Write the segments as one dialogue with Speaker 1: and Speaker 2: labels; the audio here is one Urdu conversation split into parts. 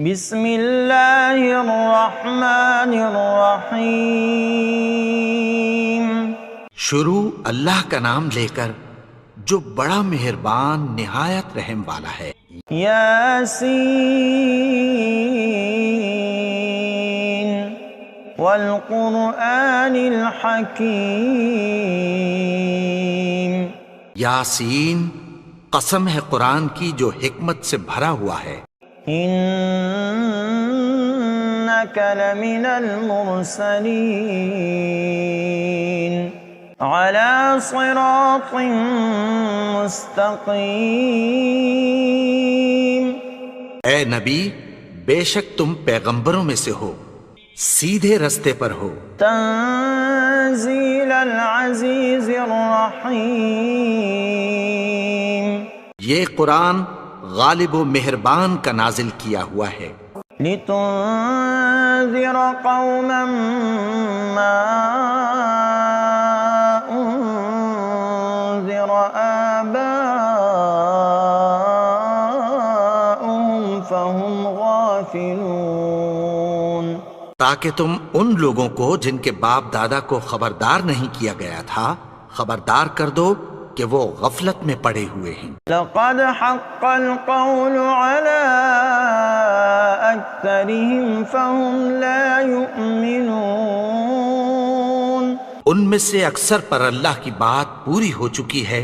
Speaker 1: بسم اللہ الرحمن الرحیم۔
Speaker 2: شروع اللہ کا نام لے کر جو بڑا مہربان نہایت رحم والا ہے۔
Speaker 1: یاسین والقرآن الحکیم۔
Speaker 2: یاسین، قسم ہے قرآن کی جو حکمت سے بھرا ہوا ہے۔
Speaker 1: انک لمن المرسلین علی صراط مستقیم۔
Speaker 2: اے نبی، بے شک تم پیغمبروں میں سے ہو، سیدھے رستے پر ہو۔
Speaker 1: تنزیل العزیز الرحیم۔
Speaker 2: یہ قرآن غالب و مہربان کا نازل کیا ہوا ہے۔
Speaker 1: لتنذر قوما ما انذر آباؤهم فهم غافلون۔
Speaker 2: تاکہ تم ان لوگوں کو جن کے باپ دادا کو خبردار نہیں کیا گیا تھا خبردار کر دو کہ وہ غفلت میں پڑے ہوئے ہیں۔
Speaker 1: لقد حق القول على اکثرهم فهم لا يؤمنون۔
Speaker 2: ان میں سے اکثر پر اللہ کی بات پوری ہو چکی ہے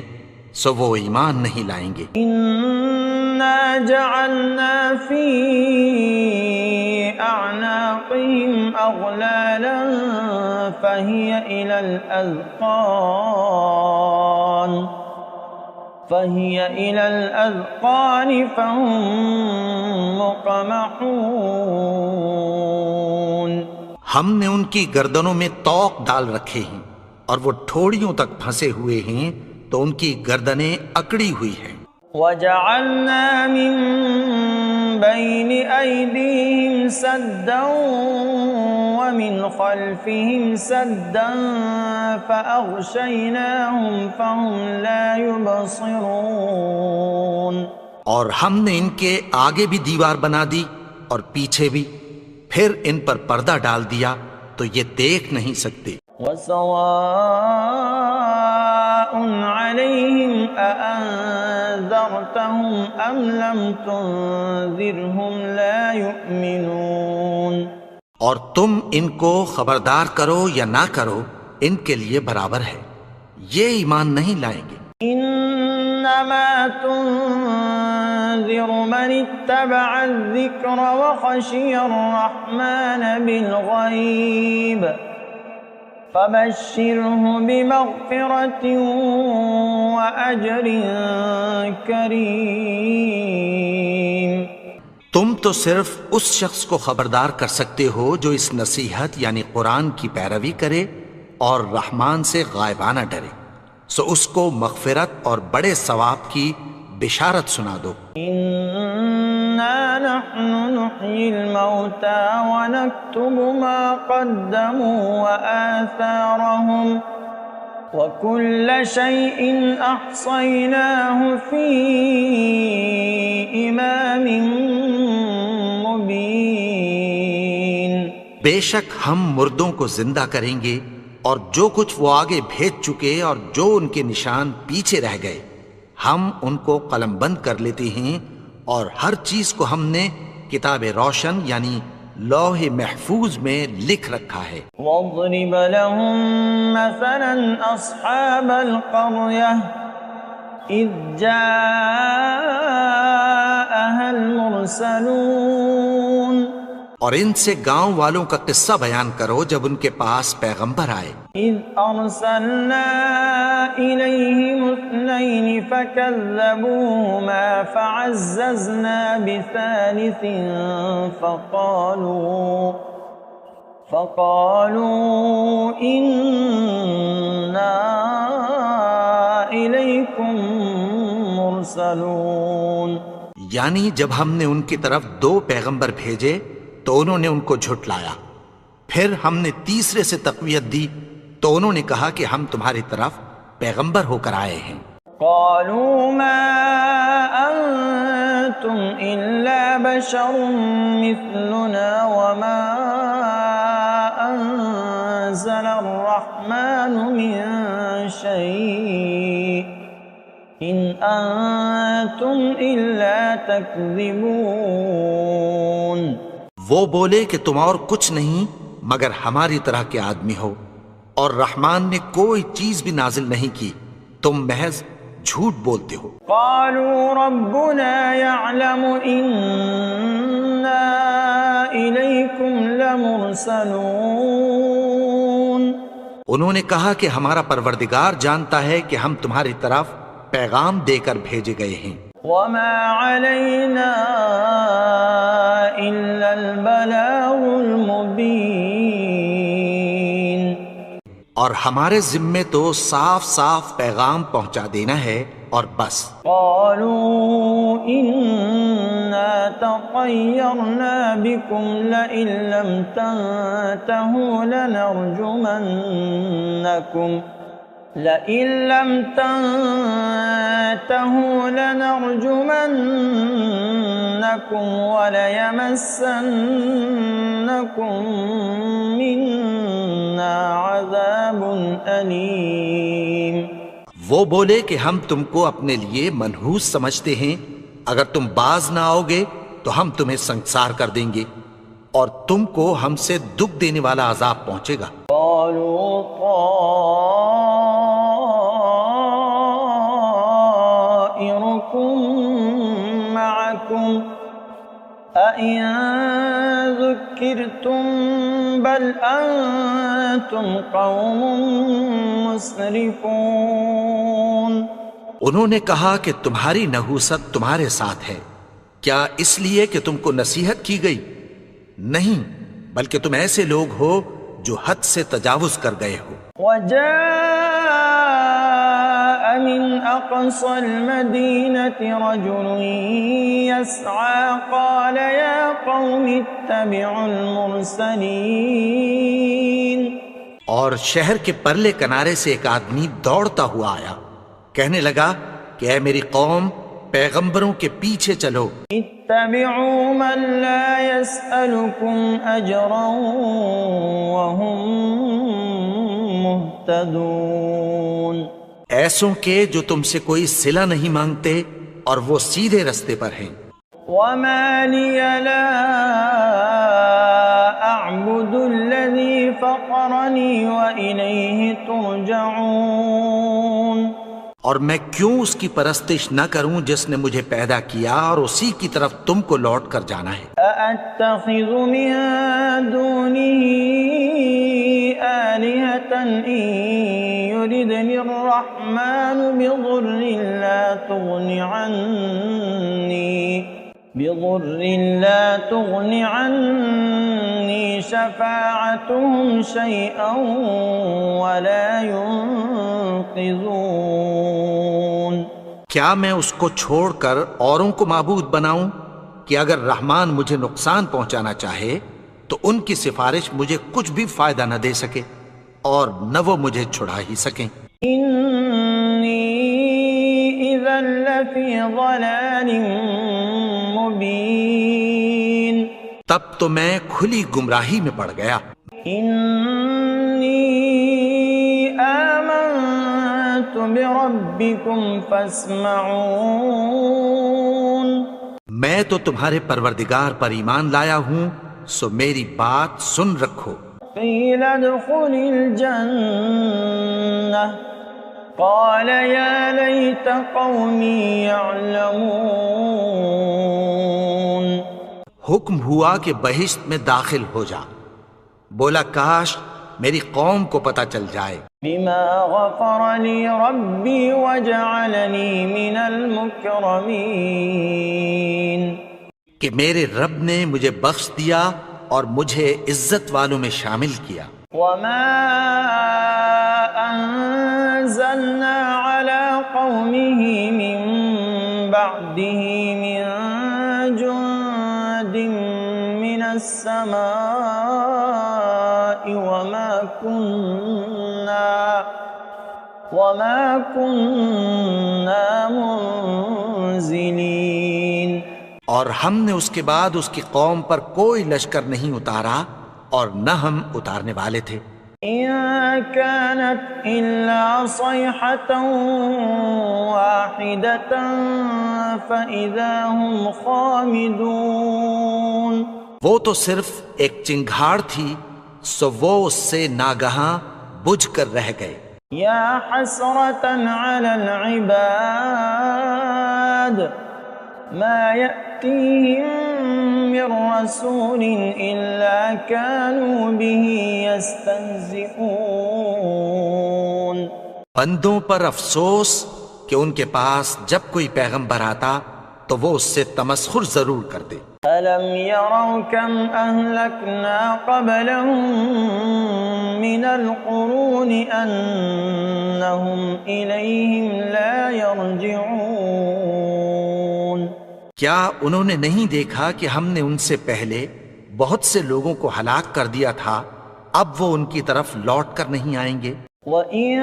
Speaker 2: سو وہ ایمان نہیں لائیں گے۔
Speaker 1: انا جعلنا في اعناقهم اغلالا فهي الى الاذقان فهم مقمحون۔
Speaker 2: ہم نے ان کی گردنوں میں طوق ڈال رکھے ہیں اور وہ ٹھوڑیوں تک پھنسے ہوئے ہیں تو ان کی گردنیں اکڑی ہوئی ہیں۔
Speaker 1: وجعلنا من بين أيديهم سدا ومن خلفهم سدا فأغشيناهم فهم لا يبصرون۔ اور
Speaker 2: ہم نے ان کے آگے بھی دیوار بنا دی اور پیچھے بھی، پھر ان پر پردہ ڈال دیا تو یہ دیکھ نہیں سکتے۔
Speaker 1: وسواء عليهم أأنذرتهم أم لم تنذرهم لا يؤمنون۔
Speaker 2: اور تم ان کو خبردار کرو یا نہ کرو ان کے لیے برابر ہے، یہ ایمان نہیں لائیں گے۔
Speaker 1: انما تنذر من اتبع الذکر وخشی الرحمن بالغیب فبشرہ بمغفرۃ واجر کریم۔
Speaker 2: تم تو صرف اس شخص کو خبردار کر سکتے ہو جو اس نصیحت یعنی قرآن کی پیروی کرے اور رحمان سے غائبانہ ڈرے، سو اس کو مغفرت اور بڑے ثواب کی بشارت سنا دو۔
Speaker 1: انا نحن نحیی الموتى ونکتب ما قدموا وآثارهم وكل شيء احصیناه فی امام مبین۔
Speaker 2: بے شک ہم مردوں کو زندہ کریں گے اور جو کچھ وہ آگے بھیج چکے اور جو ان کے نشان پیچھے رہ گئے ہم ان کو قلم بند کر لیتے ہیں، اور ہر چیز کو ہم نے کتاب روشن یعنی لوح محفوظ میں لکھ رکھا ہے۔
Speaker 1: واضرب لهم مثلا اصحاب القرية اذ جاءها المرسلون۔
Speaker 2: اور ان سے گاؤں والوں کا قصہ بیان کرو جب ان کے پاس پیغمبر آئے۔
Speaker 1: اذ ارسلنا الیہم اثنین فکذبوہما فعززنا بثالث فقالوا انا الیکم مرسلون۔
Speaker 2: یعنی جب ہم نے ان کی طرف 2 پیغمبر بھیجے تو انہوں نے ان کو جھٹلایا، پھر ہم نے تیسرے سے تقویت دی تو انہوں نے کہا کہ ہم تمہاری طرف پیغمبر ہو کر آئے ہیں۔
Speaker 1: قالوا ما أنتم إلا بشر مثلنا وما أنزل الرحمن من شيء إن أنتم إلا تكذبون.
Speaker 2: وہ بولے کہ تم اور کچھ نہیں مگر ہماری طرح کے آدمی ہو، اور رحمان نے کوئی چیز بھی نازل نہیں کی، تم محض جھوٹ بولتے ہو.
Speaker 1: قالوا ربنا يعلم إنا إليكم لمرسلون.
Speaker 2: انہوں نے کہا کہ ہمارا پروردگار جانتا ہے کہ ہم تمہاری طرف پیغام دے کر بھیجے گئے ہیں.
Speaker 1: وما علينا إلا البلاغ المبين.
Speaker 2: اور ہمارے ذمے تو صاف صاف پیغام پہنچا دینا ہے اور بس.
Speaker 1: قالوا إنا تطيرنا بكم لئن لم تنتهوا لنرجمنكم وليمسنكم منا عذاب أليم.
Speaker 2: وہ بولے کہ ہم تم کو اپنے لیے منحوس سمجھتے ہیں، اگر تم باز نہ آؤ گے تو ہم تمہیں سنسار کر دیں گے اور تم کو ہم سے دکھ دینے والا عذاب پہنچے گا.
Speaker 1: قالوا طائركم معكم أئن ذكرتم بل أنتم قوم مسرفون.
Speaker 2: انہوں نے کہا کہ تمہاری نحوست تمہارے ساتھ ہے، کیا اس لیے کہ تم کو نصیحت کی گئی؟ نہیں، بلکہ تم ایسے لوگ ہو جو حد سے تجاوز کر گئے ہو.
Speaker 1: وجاء من أقصى المدينة رجل يسعى قال يا قوم اتبعوا المرسلين.
Speaker 2: اور شہر کے پرلے کنارے سے ایک آدمی دوڑتا ہوا آیا، کہنے لگا کہ اے میری قوم، پیغمبروں کے پیچھے چلو.
Speaker 1: اتبعوا من لا يسألكم أجرا وهم مهتدون.
Speaker 2: ایسوں کے جو تم سے کوئی صلہ نہیں مانگتے اور وہ سیدھے رستے پر ہیں.
Speaker 1: وما لي لا أعبد الذي فطرني وإليه ترجعون.
Speaker 2: اور میں کیوں اس کی پرستش نہ کروں جس نے مجھے پیدا کیا اور اسی کی طرف تم کو لوٹ کر جانا ہے.
Speaker 1: أأتخذ من دونه آلهة إن يردني الرحمن بضر لا تغن عني شفاعتهم شيئا ولا ينقذون.
Speaker 2: کیا میں اس کو چھوڑ کر اوروں کو معبود بناؤں کہ اگر رحمان مجھے نقصان پہنچانا چاہے تو ان کی سفارش مجھے کچھ بھی فائدہ نہ دے سکے اور نہ وہ مجھے چھڑا ہی سکیں.
Speaker 1: انی اذا لفی ضلال مبین.
Speaker 2: تب تو میں کھلی گمراہی میں پڑ گیا.
Speaker 1: انی آمنت بربکم فاسمعون.
Speaker 2: میں تو تمہارے پروردگار پر ایمان لایا ہوں، سو میری بات سن رکھو.
Speaker 1: قیل ادخل الجنہ قال یا لیت قومی یعلمون.
Speaker 2: حکم ہوا کہ بہشت میں داخل ہو جا. بولا کاش میری قوم کو پتہ چل جائے.
Speaker 1: بما غفر لی ربی وجعلنی من المکرمین.
Speaker 2: کہ میرے رب نے مجھے بخش دیا اور مجھے عزت والوں میں شامل کیا.
Speaker 1: وما انزلنا على قومه من بعده من جند من السماء وما كنا منزلين.
Speaker 2: اور ہم نے اس کے بعد اس کی قوم پر کوئی لشکر نہیں اتارا اور نہ ہم اتارنے والے تھے۔
Speaker 1: إن كانت إلا صيحة واحدة فإذا هم خامدون۔
Speaker 2: وہ تو صرف ایک چنگھاڑ تھی، سو وہ اس سے ناگہاں بجھ کر رہ گئے۔
Speaker 1: يا حسرة على العباد ما يأتيهم من رسول إلا كانوا به يستهزئون۔
Speaker 2: بندوں پر افسوس کہ ان کے پاس جب کوئی پیغمبر آتا تو وہ اس سے تمسخر ضرور کرتے۔
Speaker 1: ألم يروا كم أهلكنا قبلهم من القرون أنهم إليهم لا يرجعون۔
Speaker 2: کیا انہوں نے نہیں دیکھا کہ ہم نے ان سے پہلے بہت سے لوگوں کو ہلاک کر دیا تھا، اب وہ ان کی طرف لوٹ کر نہیں آئیں گے؟
Speaker 1: وَإِن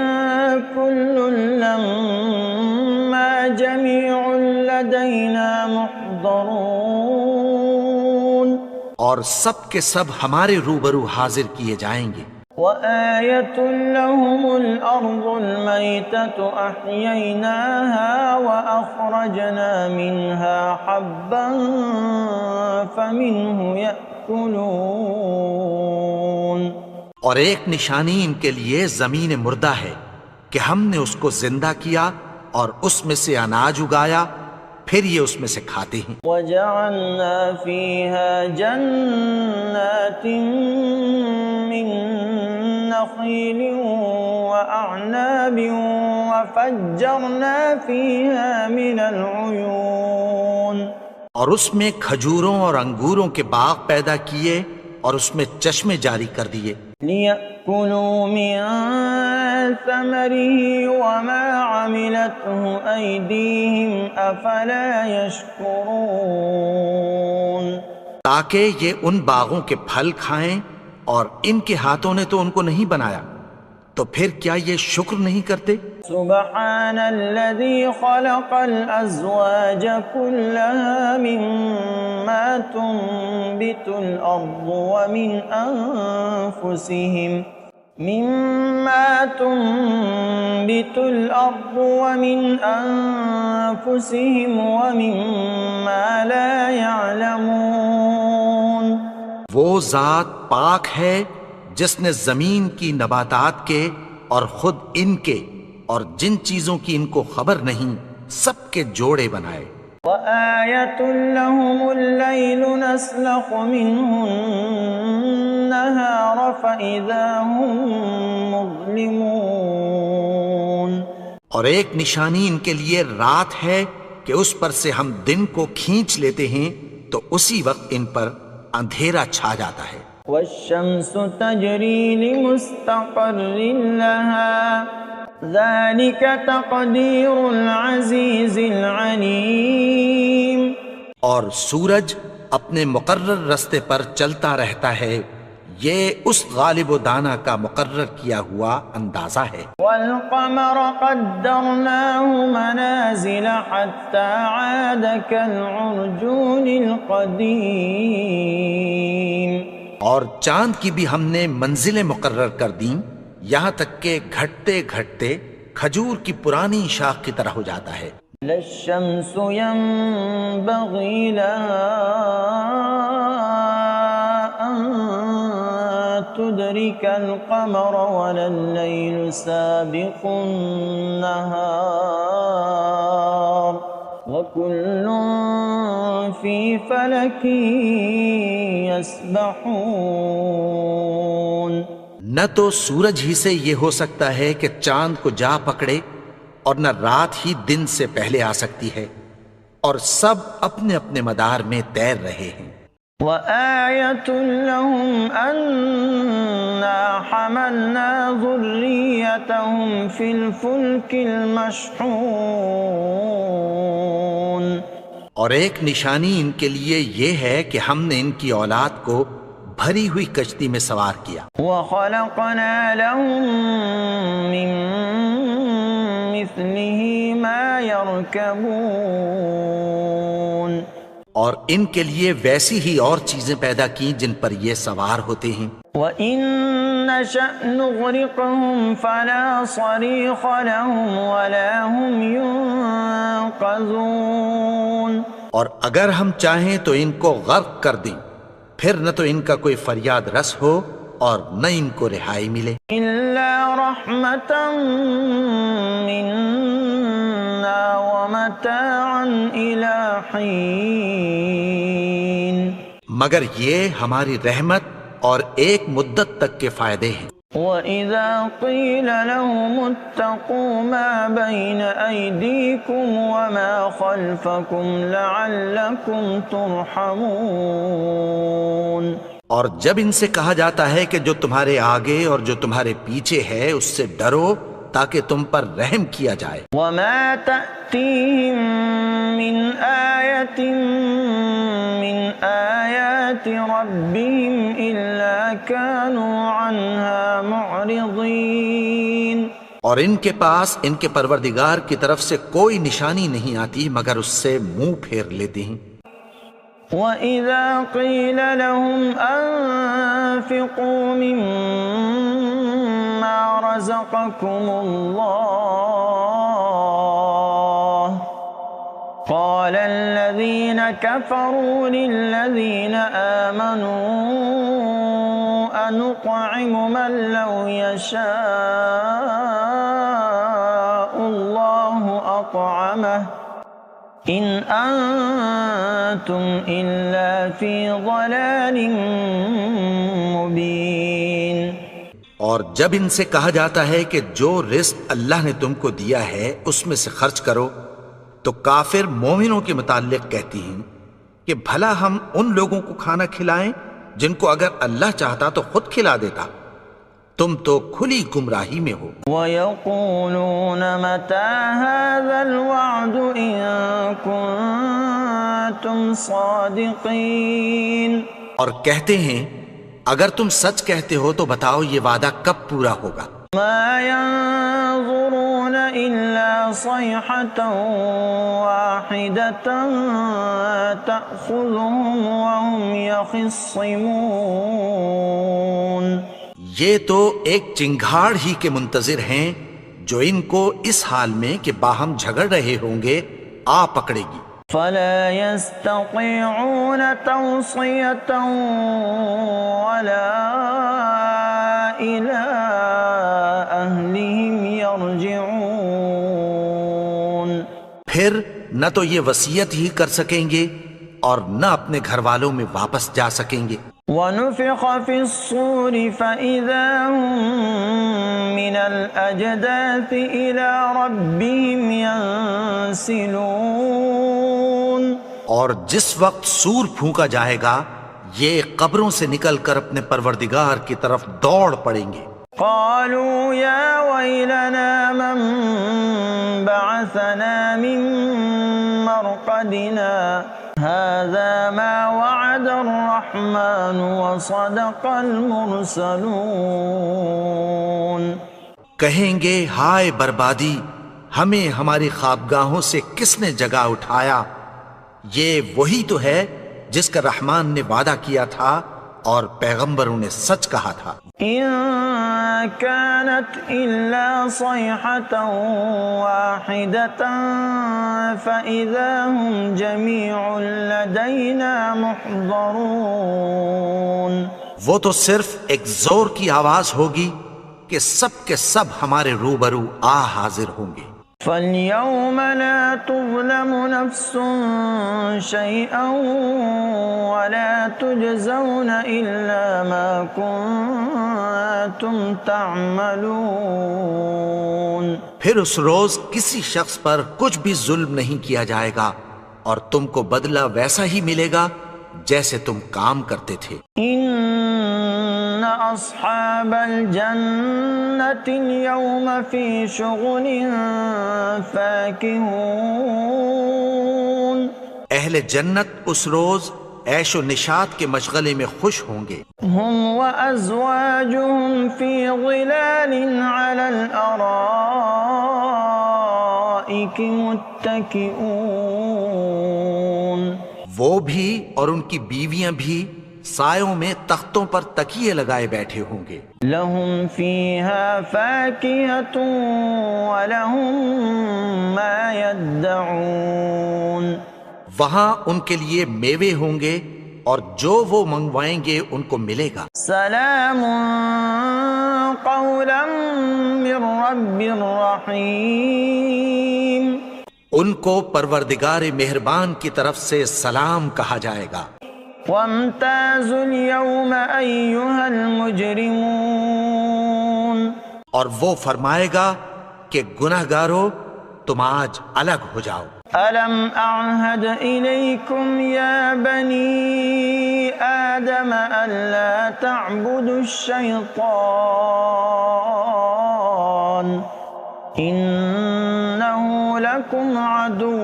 Speaker 1: كُلٌّ لَّمَّا جَمِيعٌ لَّدَيْنَا مُحْضَرُونَ۔
Speaker 2: اور سب کے سب ہمارے روبرو حاضر کیے جائیں گے۔
Speaker 1: وَآيَةٌ لَّهُمُ الْأَرْضُ الْمَيْتَةُ أَحْيَيْنَاهَا وَأَخْرَجْنَا مِنْهَا حَبًّا فَمِنْهُ يَأْكُلُونَ۔
Speaker 2: اور ایک نشانی ان کے لیے زمین مردہ ہے کہ ہم نے اس کو زندہ کیا اور اس میں سے اناج اگایا، پھر یہ اس میں سے کھاتے ہیں۔
Speaker 1: وَجَعَلْنَا فِيهَا جَنَّاتٍ مِّن نَّخِيلٍ وَأَعْنَابٍ وَفَجَّرْنَا فِيهَا مِنَ الْعُيُونِ۔
Speaker 2: اور اس میں کھجوروں اور انگوروں کے باغ پیدا کیے اور اس میں چشمے جاری کر دیے۔
Speaker 1: لِيَأْكُلُوا مِن ثَمَرِهِ وَمَا عَمِلَتْهُ أَيْدِيهِمْ أَفَلَا يَشْكُرُونَ۔
Speaker 2: تاکہ یہ ان باغوں کے پھل کھائیں، اور ان کے ہاتھوں نے تو ان کو نہیں بنایا، تو پھر کیا یہ شکر نہیں کرتے؟
Speaker 1: سبحان الذي خلق الأزواج كلها مما تنبت الأرض ومن أنفسهم ومما لا يعلمون۔
Speaker 2: وہ ذات پاک ہے جس نے زمین کی نباتات کے اور خود ان کے اور جن چیزوں کی ان کو خبر نہیں سب کے جوڑے بنائے۔
Speaker 1: وَآيَةٌ لَّهُمُ اللَّيْلُ نَسْلَخُ مِنْهُ النَّهَارَ فَإِذَا هُم مُظْلِمُونَ۔
Speaker 2: اور ایک نشانی ان کے لیے رات ہے کہ اس پر سے ہم دن کو کھینچ لیتے ہیں تو اسی وقت ان پر اندھیرا چھا جاتا ہے۔
Speaker 1: وَالشَّمْسُ تَجْرِي لِمُسْتَقَرٍّ لَّهَا ذَلِكَ تَقْدِيرُ الْعَزِيزِ الْعَلِيمِ۔
Speaker 2: اور سورج اپنے مقرر رستے پر چلتا رہتا ہے، یہ اس غالب و دانا کا مقرر کیا ہوا اندازہ ہے۔
Speaker 1: وَالْقَمَرَ قَدَّرْنَاهُ مَنَازِلَ حَتَّى عَادَ كَالْعُرْجُونِ الْقَدِيمِ۔
Speaker 2: اور چاند کی بھی ہم نے منزلیں مقرر کر دیں، یہاں تک کہ گھٹتے گھٹتے کھجور کی پرانی شاخ کی طرح ہو جاتا ہے۔
Speaker 1: لَا الشَّمْسُ يَنبَغِي لَهَا أَن تُدْرِكَ الْقَمَرَ وَلَا اللَّيْلُ سَابِقُ النَّهَارِ وَكُلٌّ فِي فَلَكٍ يَسْبَحُونَ۔
Speaker 2: نہ تو سورج ہی سے یہ ہو سکتا ہے کہ چاند کو جا پکڑے، اور نہ رات ہی دن سے پہلے آ سکتی ہے، اور سب اپنے اپنے مدار میں تیر رہے ہیں۔
Speaker 1: وَآيَةٌ لَّهُمْ أَنَّا حَمَلْنَا ذُرِّيَّتَهُمْ فِي الْفُلْكِ الْمَشْحُونِ۔
Speaker 2: اور ایک نشانی ان کے لیے یہ ہے کہ ہم نے ان کی اولاد کو بھری ہوئی کشتی میں سوار کیا۔
Speaker 1: وَخَلَقْنَا لَهُم مِّن مِّثْلِهِ مَا يَرْكَبُونَ۔
Speaker 2: اور ان کے لیے ویسی ہی اور چیزیں پیدا کی جن پر یہ سوار ہوتے ہیں.
Speaker 1: وَإِن نَّشَأْ نُغْرِقْهُمْ فَلَا صَرِيخَ لَهُمْ وَلَا هُمْ يُنقَذُونَ.
Speaker 2: اور اگر ہم چاہیں تو ان کو غرق کر دیں، پھر نہ تو ان کا کوئی فریاد رس ہو اور نہ ان کو رہائی ملے.
Speaker 1: إِلَّا رَحْمَةً مِّنَّا وَمَتَاعًا إِلَىٰ حِينٍ.
Speaker 2: مگر یہ ہماری رحمت اور ایک مدت تک کے فائدے ہیں.
Speaker 1: وَإِذَا قِيلَ لَهُمُ اتَّقُوا مَا بَيْنَ أَيْدِيكُمْ وَمَا خَلْفَكُمْ لَعَلَّكُمْ تُرْحَمُونَ.
Speaker 2: اور جب ان سے کہا جاتا ہے کہ جو تمہارے آگے اور جو تمہارے پیچھے ہے اس سے ڈرو تاکہ تم پر رحم کیا جائے.
Speaker 1: وَمَا تَأْتِيهِم مِّنْ آيَةٍ مِّنْ آيَاتِ رَبِّهِمْ إِلَّا كَانُوا عَنْهَا مُعْرِضِينَ.
Speaker 2: اور ان کے پاس ان کے پروردگار کی طرف سے کوئی نشانی نہیں آتی مگر اس سے منہ پھیر لیتے ہیں.
Speaker 1: وَإِذَا قِيلَ لَهُمْ أَنفِقُوا مِمَّا رَزَقَكُمُ اللَّهُ قَالَ الَّذِينَ كَفَرُوا لِلَّذِينَ آمَنُوا أَنُطْعِمُ مَن لَّوْ يَشَاءُ اللَّهُ أَطْعَمَهُ إِنْ أَنتُمْ إِلَّا فِي ضَلَالٍ مُبِينٍ.
Speaker 2: اور جب ان سے کہا جاتا ہے کہ جو رزق اللہ نے تم کو دیا ہے اس میں سے خرچ کرو تو کافر مومنوں کے متعلق کہتی ہیں کہ بھلا ہم ان لوگوں کو کھانا کھلائیں جن کو اگر اللہ چاہتا تو خود کھلا دیتا. تم تو کھلی گمراہی میں ہو.
Speaker 1: وَيَقُولُونَ مَتَىٰ هَٰذَا الْوَعْدُ إِن كُنتُمْ صَادِقِينَ.
Speaker 2: اور کہتے ہیں اگر تم سچ کہتے ہو تو بتاؤ یہ وعدہ کب پورا ہوگا.
Speaker 1: مَا يَنظُرُونَ إِلَّا صَيْحَةً وَاحِدَةً تَأْخُذُهُمْ وَهُمْ يَخِصِّمُونَ.
Speaker 2: یہ تو ایک چنگھاڑ ہی کے منتظر ہیں جو ان کو اس حال میں کہ باہم جھگڑ رہے ہوں گے آ پکڑے گی.
Speaker 1: فَلَا يَسْتَطِيعُونَ تَوْصِيَةً وَلَا إِلَىٰ أَهْلِهِمْ يَرْجِعُونَ.
Speaker 2: پھر نہ تو یہ وصیت ہی کر سکیں گے اور نہ اپنے گھر والوں میں واپس جا سکیں گے.
Speaker 1: وَنُفِخَ فِي الصُّورِ فَإِذَا هُم مِّنَ الْأَجْدَاثِ إِلَىٰ رَبِّهِمْ يَنسِلُونَ.
Speaker 2: اور جس وقت سور پھونکا جائے گا یہ قبروں سے نکل کر اپنے پروردگار کی طرف دوڑ پڑیں گے.
Speaker 1: قالوا يا ويلنا من بعثنا من مرقدنا هذا ما وعد الرحمن وصدق المرسلون.
Speaker 2: کہیں گے ہائے بربادی، ہمیں ہماری خوابگاہوں سے کس نے جگا اٹھایا؟ یہ وہی تو ہے جس کا رحمان نے وعدہ کیا تھا اور پیغمبروں نے سچ کہا تھا.
Speaker 1: إن كانت إلا صيحة واحدة فإذا هم جميع لدينا محضرون.
Speaker 2: وہ تو صرف ایک زور کی آواز ہوگی کہ سب کے سب ہمارے روبرو آ حاضر ہوں گے.
Speaker 1: فَالْيَوْمَ لَا تُظْلَمُ نَفْسٌ شَيْئًا وَلَا تُجْزَوْنَ إِلَّا مَا كُنتُمْ تَعْمَلُونَ.
Speaker 2: پھر اس روز کسی شخص پر کچھ بھی ظلم نہیں کیا جائے گا اور تم کو بدلہ ویسا ہی ملے گا جیسے تم کام کرتے تھے.
Speaker 1: إِنَّ أَصْحَابَ الْجَنَّةِ الْيَوْمَ فِي شُغُلٍ فَاكِهُونَ.
Speaker 2: اہل جنت اس روز عیش و نشاط کے مشغلے میں خوش ہوں گے.
Speaker 1: هُمْ وَأَزْوَاجُهُمْ فِي ظِلَالٍ عَلَى الْأَرَائِكِ مُتَّكِئُونَ.
Speaker 2: وہ بھی اور ان کی بیویاں بھی سایوں میں تختوں پر تکیے لگائے بیٹھے ہوں گے.
Speaker 1: لهم فيها فاكهة ولهم ما يدعون.
Speaker 2: وہاں ان کے لیے میوے ہوں گے اور جو وہ منگوائیں گے ان کو ملے گا.
Speaker 1: سلام قولا من رب رحیم.
Speaker 2: ان کو پروردگار مہربان کی طرف سے سلام کہا جائے گا.
Speaker 1: وامتازوا اليوم أيها المجرمون.
Speaker 2: اور وہ فرمائے گا کہ گنہگارو تم آج الگ ہو جاؤ.
Speaker 1: ألم أعهد إليكم يا بني آدم ألا تعبدوا الشيطان إنه لكم عدو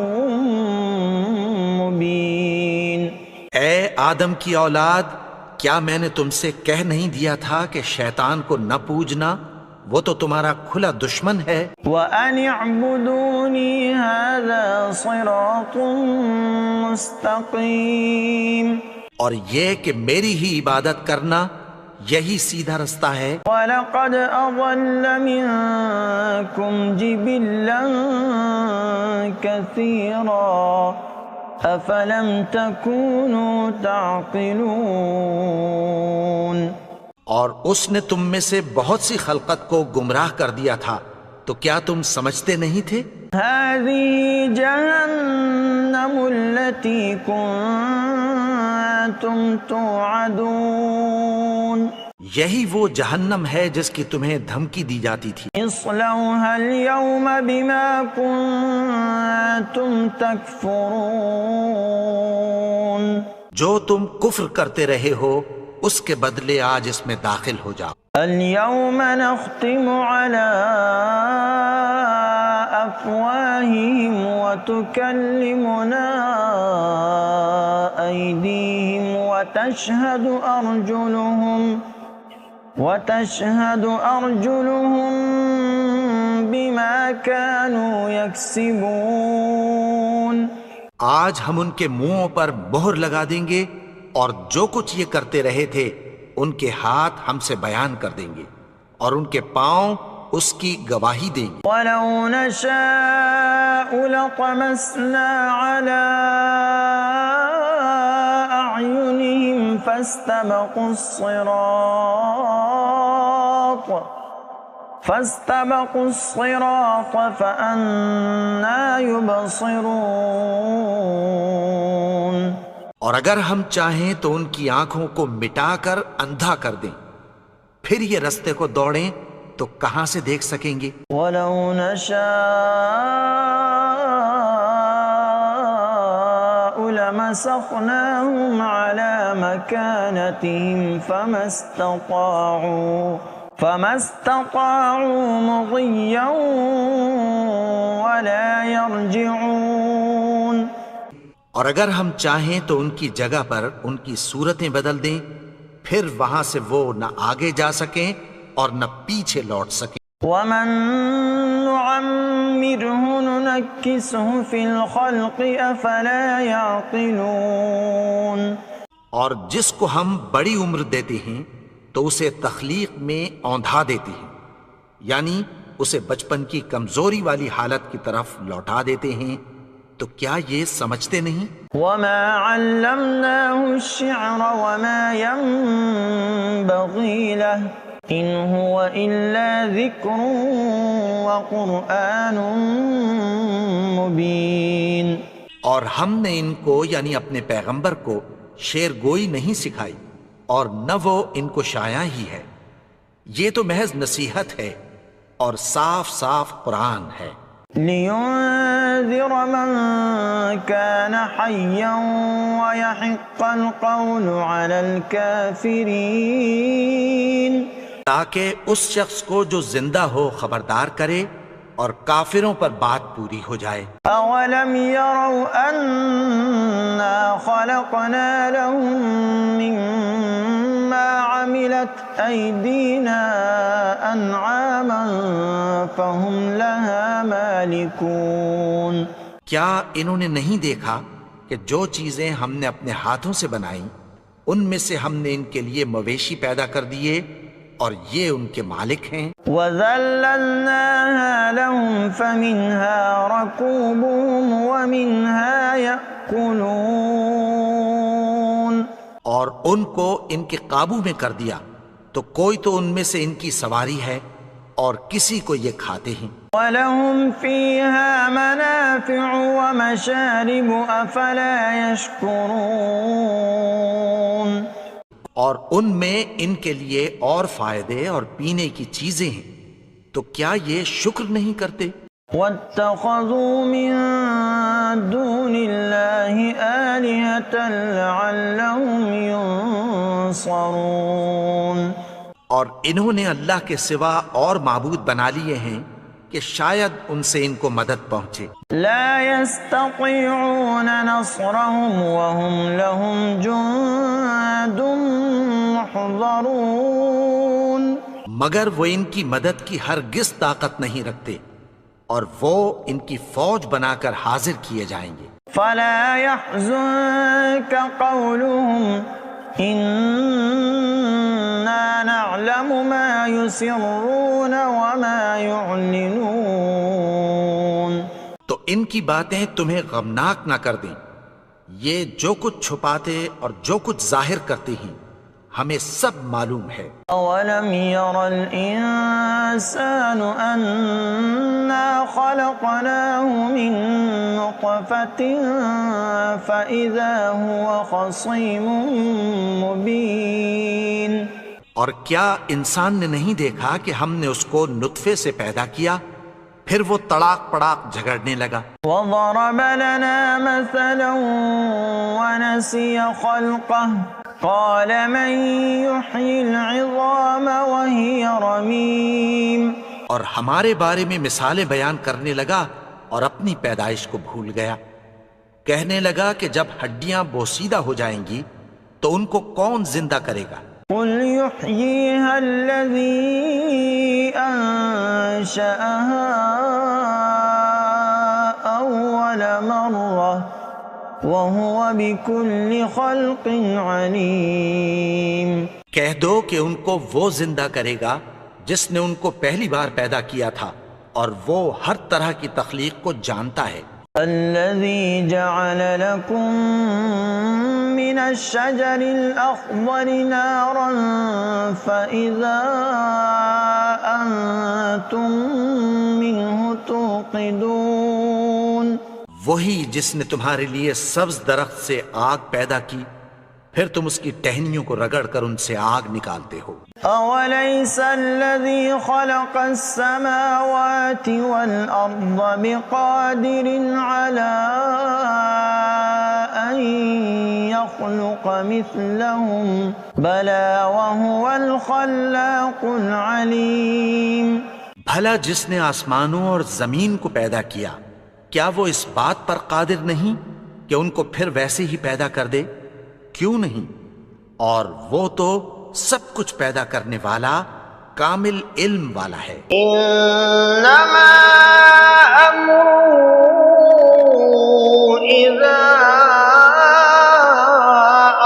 Speaker 1: مبين.
Speaker 2: اے آدم کی اولاد، کیا میں نے تم سے کہہ نہیں دیا تھا کہ شیطان کو نہ پوجنا، وہ تو تمہارا کھلا دشمن ہے.
Speaker 1: وَأَنِ اعْبُدُونِي هَذَا صِرَاطٌ مُسْتَقِيمٌ.
Speaker 2: اور یہ کہ میری ہی عبادت کرنا یہی سیدھا رستہ ہے.
Speaker 1: وَلَقَدْ أَضَلَّ مِنكُمْ جِبِلًّا كَثِيرًا أَفَلَمْ تَكُونُوا تَعْقِلُونَ.
Speaker 2: اور اس نے تم میں سے بہت سی خلقت کو گمراہ کر دیا تھا، تو کیا تم سمجھتے نہیں تھے؟
Speaker 1: هذه جهنم التي كنتم توعدون.
Speaker 2: یہی وہ جہنم ہے جس کی تمہیں دھمکی دی جاتی تھی.
Speaker 1: اصلوها اليوم بما كنتم تكفرون.
Speaker 2: جو تم کفر کرتے رہے ہو اس کے بدلے آج اس میں داخل ہو جاؤ.
Speaker 1: اليوم نختم على أفواههم وتكلمنا أيديهم وتشهد أرجلهم بما كانوا يكسبون.
Speaker 2: آج ہم ان کے منہوں پر مہر لگا دیں گے اور جو کچھ یہ کرتے رہے تھے ان کے ہاتھ ہم سے بیان کر دیں گے اور ان کے پاؤں اس کی گواہی دیں گے.
Speaker 1: وَلَوْ نَشَاءُ لَطَمَسْنَا عَلَىٰ أَعْيُنِهِمْ فَاسْتَبَقُوا الصِّرَاطَ فَأَنَّىٰ يُبْصِرُونَ.
Speaker 2: اور اگر ہم چاہیں تو ان کی آنکھوں کو مٹا کر اندھا کر دیں، پھر یہ رستے کو دوڑیں تو کہاں سے دیکھ سکیں گے.
Speaker 1: وَلَوْ نَشَاءُ لَمَسَخْنَاهُمْ عَلَى مَكَانَتِهِمْ فَمَا اسْتَطَاعُوا مُضِيًّا وَلَا يَرْجِعُونَ.
Speaker 2: اور اگر ہم چاہیں تو ان کی جگہ پر ان کی صورتیں بدل دیں، پھر وہاں سے وہ نہ آگے جا سکیں اور نہ پیچھے لوٹ سکیں.
Speaker 1: وَمَن نُعَمِّرْهُ نُنَكِّسْهُ فِي الْخَلْقِ أَفَلَا يَعْقِلُونَ.
Speaker 2: اور جس کو ہم بڑی عمر دیتے ہیں تو اسے تخلیق میں اوندھا دیتے ہیں، یعنی اسے بچپن کی کمزوری والی حالت کی طرف لوٹا دیتے ہیں. تو کیا یہ سمجھتے نہیں؟
Speaker 1: وَمَا عَلَّمْنَاهُ الشِّعْرَ وَمَا يَنبَغِي لَهُ إِنْ هُوَ إِلَّا ذِكْرٌ وَقُرْآنٌ مُبِينٌ.
Speaker 2: اور ہم نے ان کو یعنی اپنے پیغمبر کو شعر گوئی نہیں سکھائی اور نہ وہ ان کو شایع ہی ہے، یہ تو محض نصیحت ہے اور صاف صاف قرآن ہے.
Speaker 1: لِيُنذِرَ مَن كَانَ حَيًّا وَيَحِقَّ الْقَوْلُ عَلَى الْكَافِرِينَ.
Speaker 2: تاکہ اس شخص کو جو زندہ ہو خبردار کرے اور کافروں پر بات پوری ہو جائے.
Speaker 1: أَوَلَمْ يَرَوْا أَنَّا خَلَقْنَا لَهُم مِّمَّا عَمِلَتْ أَيْدِينَا أَنْعَامًا فَهُمْ لَهَا مَالِكُونَ.
Speaker 2: کیا انہوں نے نہیں دیکھا کہ جو چیزیں ہم نے اپنے ہاتھوں سے بنائیں ان میں سے ہم نے ان کے لیے مویشی پیدا کر دیے اور یہ ان کے مالک ہیں.
Speaker 1: وَذَلَّلْنَاهَا لَهُمْ فَمِنْهَا رَكُوبُهُمْ وَمِنْهَا يَأْكُلُونَ.
Speaker 2: اور ان کو ان کے قابو میں کر دیا تو کوئی تو ان میں سے ان کی سواری ہے اور کسی کو یہ کھاتے ہیں.
Speaker 1: وَلَهُمْ فِيهَا مَنَافِعُ وَمَشَارِبُ أَفَلَا يَشْكُرُونَ.
Speaker 2: اور ان میں ان کے لیے اور فائدے اور پینے کی چیزیں ہیں تو کیا یہ شکر نہیں کرتے؟
Speaker 1: وَاتَّخَذُوا مِن دُونِ اللَّهِ آلِهَةً لَعَلَّهُمْ يُنصَرُونَ.
Speaker 2: اور انہوں نے اللہ کے سوا اور معبود بنا لیے ہیں کہ شاید ان سے ان کو مدد پہنچے.
Speaker 1: لا يستطيعون نصرهم وهم لهم جند محضرون.
Speaker 2: مگر وہ ان کی مدد کی ہرگز طاقت نہیں رکھتے اور وہ ان کی فوج بنا کر حاضر کیے جائیں گے.
Speaker 1: فلا يحزنك قولهم إنا نعلم ما يسرون وما يعلنون.
Speaker 2: تو ان کی باتیں تمہیں غمناک نہ کر دیں. یہ جو کچھ چھپاتے اور جو کچھ ظاہر کرتے ہیں ہمیں سب معلوم ہے.
Speaker 1: أولم ير الإنسان أنا خلقناه من نطفة فإذا هو خصيم مبين.
Speaker 2: اور کیا انسان نے نہیں دیکھا کہ ہم نے اس کو نطفے سے پیدا کیا پھر وہ تڑاک پڑاک جھگڑنے لگا.
Speaker 1: وضرب لنا مثلا ونسي خلقه قال من يحيي العظام وهي رميم.
Speaker 2: اور ہمارے بارے میں مثالیں بیان کرنے لگا اور اپنی پیدائش کو بھول گیا. کہنے لگا کہ جب ہڈیاں بوسیدہ ہو جائیں گی تو ان کو کون زندہ کرے گا؟
Speaker 1: قل يحييها الذي أنشأها أول مرة وهو بكل خلق عليم.
Speaker 2: کہہ دو کہ ان کو وہ زندہ کرے گا جس نے ان کو پہلی بار پیدا کیا تھا اور وہ ہر طرح کی تخلیق کو جانتا ہے.
Speaker 1: الذي جعل لكم من الشجر الأخضر نارا فإذا أنتم منه توقدون.
Speaker 2: وہی جس نے تمہارے لیے سبز درخت سے آگ پیدا کی پھر تم اس کی ٹہنیوں کو رگڑ کر ان سے آگ نکالتے ہو.
Speaker 1: أوليس الذي خلق السماوات والأرض بقادر على أن يخلق مثلهم بلى وهو الخلاق العليم.
Speaker 2: بھلا جس نے آسمانوں اور زمین کو پیدا کیا کیا وہ اس بات پر قادر نہیں کہ ان کو پھر ویسے ہی پیدا کر دے؟ کیوں نہیں؟ اور وہ تو سب کچھ پیدا کرنے والا کامل علم والا ہے.
Speaker 1: انما امره اذا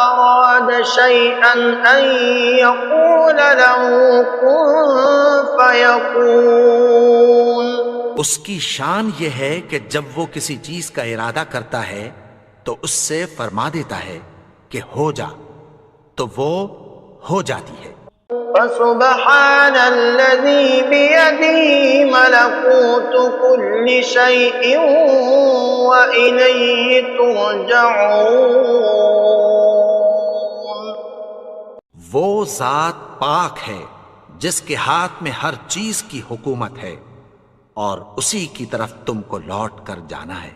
Speaker 1: اراد شيئا ان يقول له كن فيكون.
Speaker 2: اس کی شان یہ ہے کہ جب وہ کسی چیز کا ارادہ کرتا ہے تو اس سے فرما دیتا ہے کہ ہو جا تو وہ ہو جاتی ہے.
Speaker 1: فسبحان الذي بيده ملكوت كل شيء وإليه ترجعون.
Speaker 2: وہ ذات پاک ہے جس کے ہاتھ میں ہر چیز کی حکومت ہے اور اسی کی طرف تم کو لوٹ کر جانا ہے.